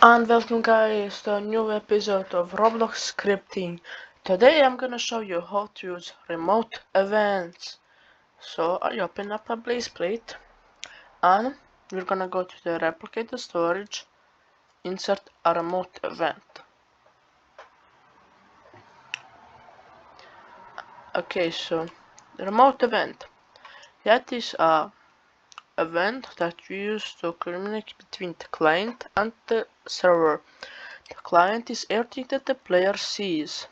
And welcome guys to a new episode of Roblox Scripting. Today I'm gonna show you how to use remote events. So I open up a Blaze plate and we're gonna go to the replicated storage, insert a remote event. Okay, so the remote event. That is a event that we use to communicate between the client and the server. The client is everything that the player sees,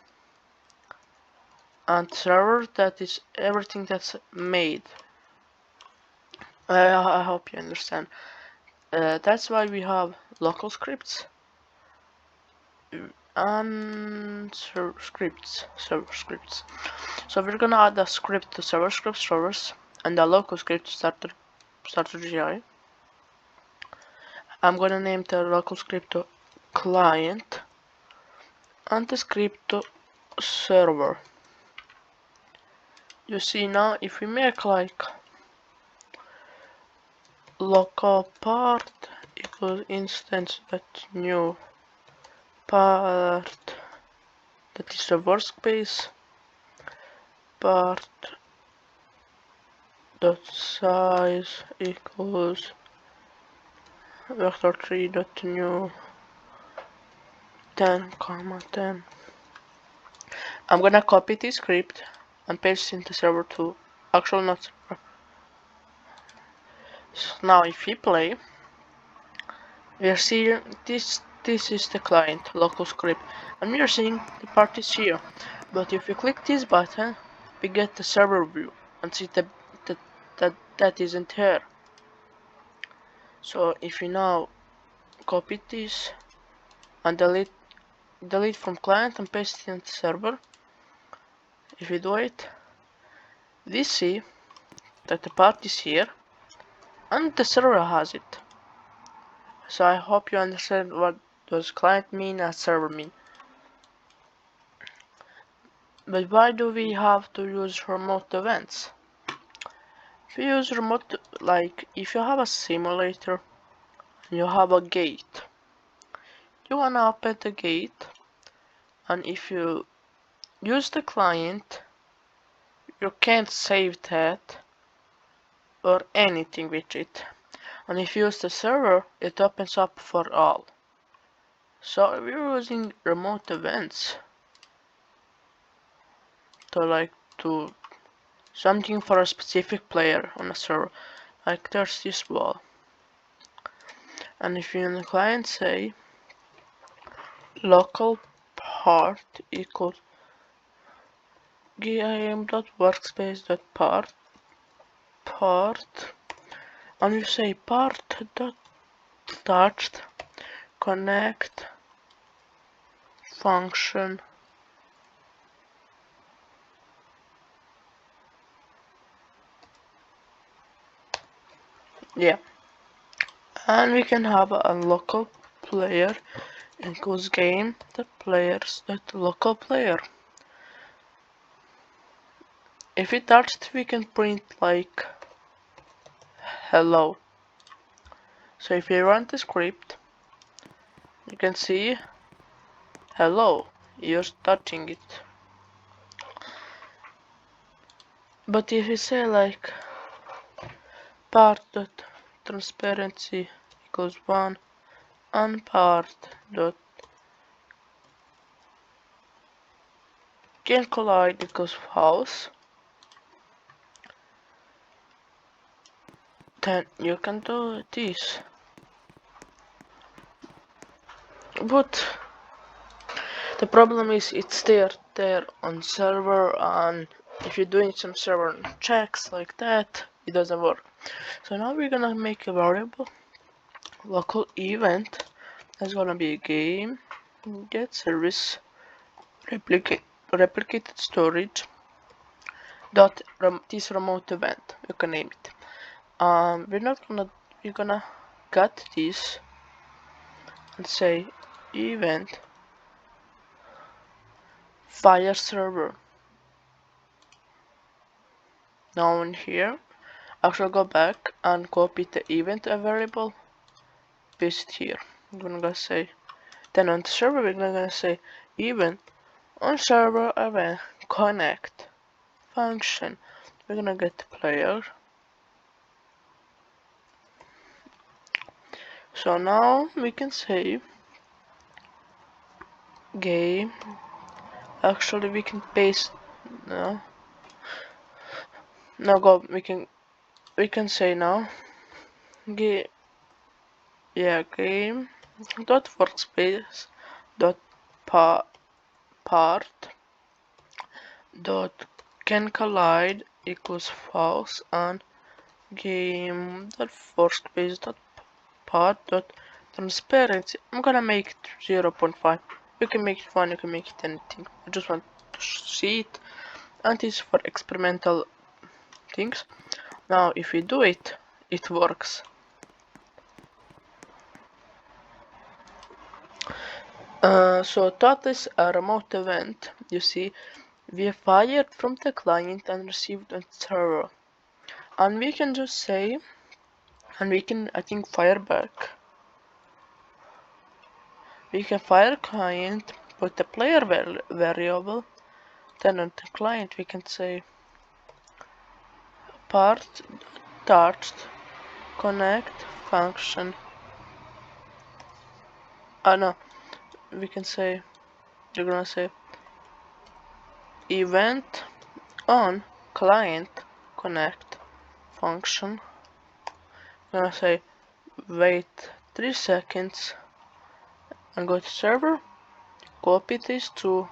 and server that is everything that's made. I hope you understand. That's why we have local scripts and server scripts. So we're gonna add a script to server scripts servers and a local script to starter GI. I'm gonna name the local script to client and the script to server. You see now, if we make like local part equals instance that new part, that is the workspace, part dot size equals vector3 dot new 10 comma 10. I'm gonna copy this script and paste it into server 2. Actually not server. So now if we play, we are seeing this is the client local script and we are seeing the part is here. But if we click this button, we get the server view and see that isn't here. So if we now copy this and delete from client and paste it into server, if we do it, we see that the part is here and the server has it. So I hope you understand what does client mean and server mean. But why do we have to use remote events? We use remote, like if you have a simulator and you have a gate, you wanna open the gate, and if you use the client, you can't save that or anything with it. And if you use the server, it opens up for all. So we're using remote events to something for a specific player on a server. Like there's this wall. And if you in the client say local part equals gim.workspace.part and you say part.touched connect function and we can have a local player equals game.players.local player. If we touched, we can print like hello. So if you run the script, you can see hello, you're touching it. But if you say like part.transparency equals 1 and part.can collide equals false, then you can do this. But the problem is it's there on server, and if you're doing some server checks like that, it doesn't work. So now we're gonna make a variable local event that's gonna be a game get service replicated storage dot this remote event, you can name it. We're gonna get this and say event fire server. Now in here I shall go back and copy the event variable, paste it here. I'm gonna say Then on the server we're gonna say event on server event connect function. We're gonna get the player. So now we can say game. Actually we can paste no. No go we can say now game game dot workspace dot part dot can collide equals false and game dot workspace dot part dot transparency. I'm gonna make it 0.5. You can make it 1, you can make it anything. I just want to see it, and it's for experimental things. Now if we do it, it works. So that is a remote event. You see, we fired from the client and received on server, and we can just say, and we can I think fire back. We can fire client, put the player variable, then on the client we can say part touched connect function. No, we can say you're gonna say event on client connect function. I'm gonna say wait 3 seconds and go to server, copy this to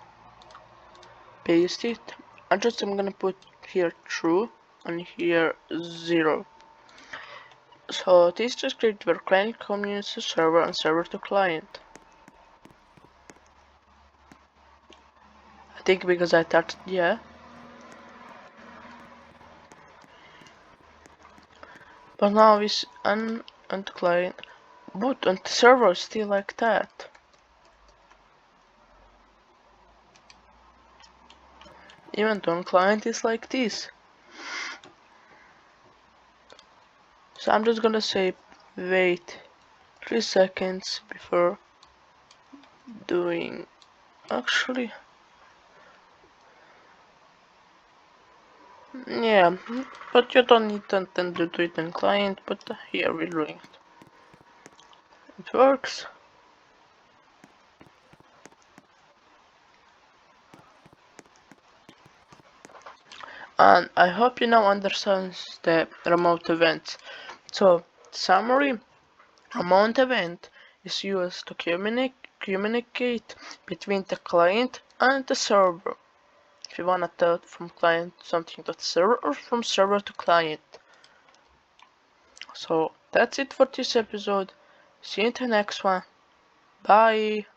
paste it. I'm gonna put here true and here 0. So this is script where client communicates to server and server to client. I think because I touched yeah. But now it's on the client, but on the server still like that. Even on client is like this. So I'm just gonna say wait 3 seconds before doing actually yeah, but you don't need to do it in client, but here we're doing it. It works. And I hope you now understand the remote events. So summary, remote event is used to communicate between the client and the server. If you wanna tell from client something to server or from server to client. So that's it for this episode. See you in the next one. Bye.